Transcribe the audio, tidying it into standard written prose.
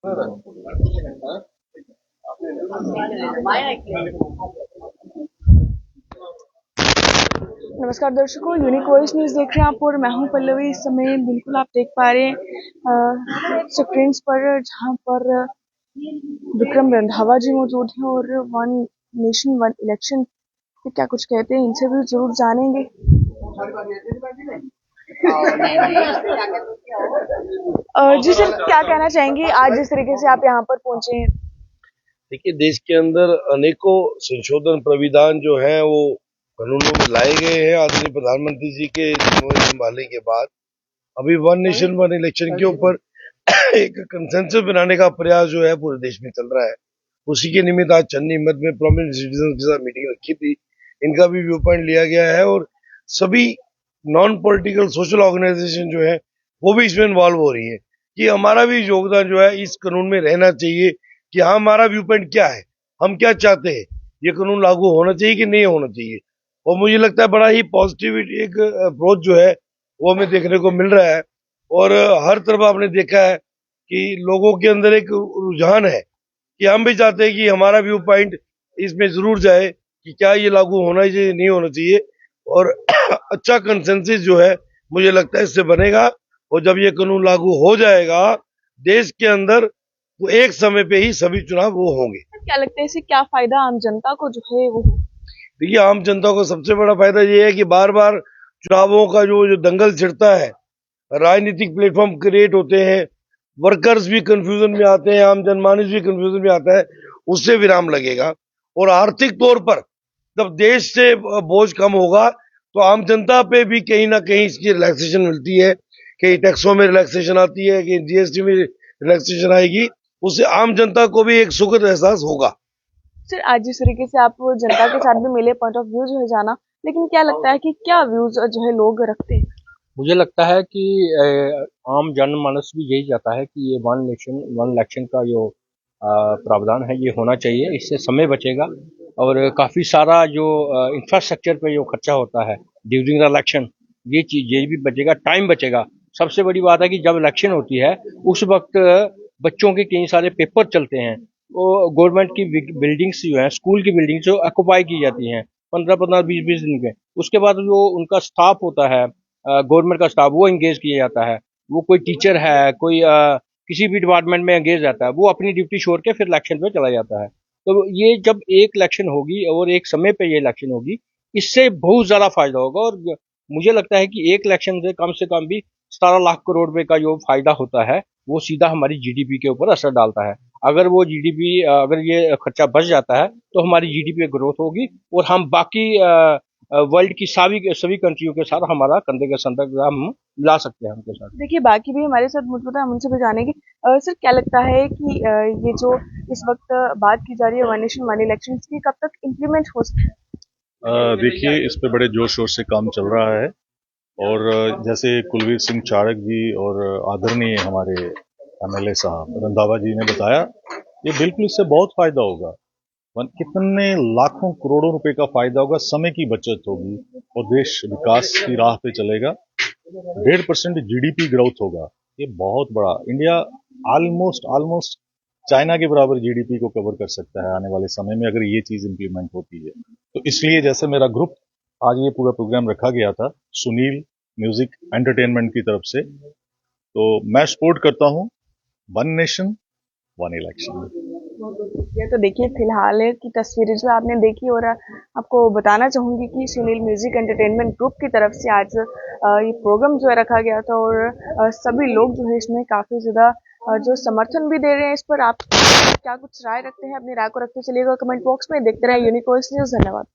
नमस्कार दर्शकों, unique voice news देख रहे हैं आप और मैं हूं पल्लवी। इस समय बिल्कुल आप देख पा रहे हैं स्क्रीन्स पर जहां पर विक्रम रंधावा जी मौजूद हैं और वन नेशन वन इलेक्शन क्या कुछ कहते हैं, इनसे भी जरूर जानेंगे। जी सर, क्या कहना चाहेंगे आज जिस तरीके से आप यहाँ पर पहुंचे हैं? देखिए, देश के अंदर अनेकों संशोधन प्राविधान जो है वो कानूनों में लाए गए हैं आदरणीय प्रधानमंत्री जी के जिम्मेदारी संभालने के बाद। अभी वन नेशन वन इलेक्शन के ऊपर एक कंसेंसस बनाने का प्रयास जो है पूरे देश में चल रहा है। उसी के निमित्त आज चन्नी मध्य में प्रोमिनेंट सिटीजन के साथ मीटिंग रखी थी। इनका भी व्यू पॉइंट लिया गया है और सभी नॉन पॉलिटिकल सोशल ऑर्गेनाइजेशन जो है वो भी इसमें इन्वॉल्व हो रही है कि हमारा भी योगदान जो है इस कानून में रहना चाहिए कि हाँ, हमारा व्यू पॉइंट क्या है, हम क्या चाहते हैं, ये कानून लागू होना चाहिए कि नहीं होना चाहिए। और मुझे लगता है बड़ा ही पॉजिटिव एक अप्रोच जो है वो हमें देखने को मिल रहा है। और हर तरफ आपने देखा है कि लोगों के अंदर एक रुझान है कि हम भी चाहते हैं कि हमारा व्यू पॉइंट इसमें जरूर जाए कि क्या ये लागू होना चाहिए नहीं होना चाहिए। और अच्छा कंसेंसस जो है मुझे लगता है इससे बनेगा और जब ये कानून लागू हो जाएगा देश के अंदर वो एक समय पे ही सभी चुनाव वो होंगे। क्या लगता है इससे क्या फायदा आम जनता को जो है वो? देखिए, आम जनता को सबसे बड़ा फायदा ये है कि बार बार चुनावों का जो दंगल छिड़ता है, राजनीतिक प्लेटफॉर्म क्रिएट होते हैं, वर्कर्स भी कंफ्यूजन में आते हैं, आम जनमानस भी कंफ्यूजन में आता है, उससे विराम लगेगा। और आर्थिक तौर पर जब देश से बोझ कम होगा तो आम जनता पे भी कहीं ना कहीं इसकी रिलैक्सेशन मिलती है, कहीं टैक्सों में रिलैक्सेशन आती है, कहीं जीएसटी में रिलैक्सेशन आएगी, उससे आम जनता को भी एक सुखद एहसास होगा। सर, आज जिस तरीके से आप जनता के साथ भी मिले, पॉइंट ऑफ व्यू जो है जाना, लेकिन क्या लगता है कि क्या व्यूज जो है लोग रखते हैं? मुझे लगता है कि आम जनमानस भी यही चाहता है कि ये वन नेशन वन इलेक्शन का जो प्रावधान है ये होना चाहिए। इससे समय बचेगा और काफ़ी सारा जो इंफ्रास्ट्रक्चर पे जो खर्चा होता है ड्यूरिंग द इलेक्शन, ये चीज़ ये भी बचेगा, टाइम बचेगा। सबसे बड़ी बात है कि जब इलेक्शन होती है उस वक्त बच्चों के कई सारे पेपर चलते हैं, वो गवर्नमेंट की बिल्डिंग्स जो हैं, स्कूल की बिल्डिंग्स जो ऑक्यूपाई की जाती हैं 15-15, 20-20 दिन के। उसके बाद जो उनका स्टाफ होता है, गवर्नमेंट का स्टाफ, वो इंगेज किया जाता है। वो कोई टीचर है, कोई किसी भी डिपार्टमेंट में एंगेज रहता है, वो अपनी ड्यूटी छोड़ के फिर इलेक्शन पे चला जाता है। तो ये जब एक इलेक्शन होगी और एक समय पे ये इलेक्शन होगी, इससे बहुत ज़्यादा फायदा होगा। और मुझे लगता है कि एक इलेक्शन से कम भी 17 लाख करोड़ रुपए का जो फायदा होता है वो सीधा हमारी जीडीपी के ऊपर असर डालता है। अगर वो जीडीपी अगर ये खर्चा बच जाता है तो हमारी जीडीपी ग्रोथ होगी और हम बाकी वर्ल्ड की सभी कंट्रियों के साथ हमारा कंधे के संपर्क हम ला सकते हैं उनके साथ। देखिए, बाकी भी हमारे साथ मौजूद है, हम उनसे भी जानेंगे। सर, क्या लगता है कि ये जो इस वक्त बात की जा रही है वन नेशन वन इलेक्शन की, कब तक इम्प्लीमेंट हो सकती है? देखिए, इस पे बड़े जोर शोर से काम चल रहा है और जैसे कुलवीर सिंह चाड़क जी और आदरणीय हमारे एमएलए साहब रंधावा जी ने बताया, ये बिल्कुल इससे बहुत फायदा होगा। कितने लाखों करोड़ों रुपए का फायदा होगा, समय की बचत होगी और देश विकास की राह पे चलेगा। 1.5% जीडीपी ग्रोथ होगा, ये बहुत बड़ा। इंडिया ऑलमोस्ट चाइना के बराबर जीडीपी को कवर कर सकता है आने वाले समय में अगर ये चीज इंप्लीमेंट होती है। तो इसलिए जैसे मेरा ग्रुप आज ये पूरा प्रोग्राम रखा गया था सुनील म्यूजिक एंटरटेनमेंट की तरफ से, तो मैं सपोर्ट करता हूं वन नेशन वन इलेक्शन। ये तो देखिए, फिलहाल की तस्वीरें जो आपने देखी और आपको बताना चाहूंगी कि सुनील म्यूजिक एंटरटेनमेंट ग्रुप की तरफ से आज ये प्रोग्राम जो है रखा गया था और सभी लोग जो है इसमें काफी ज्यादा जो समर्थन भी दे रहे हैं। इस पर आप क्या कुछ राय रखते हैं? अपनी राय को रखते चलिएगा कमेंट बॉक्स में। देखते रहे यूनिक वॉइस न्यूज़। धन्यवाद।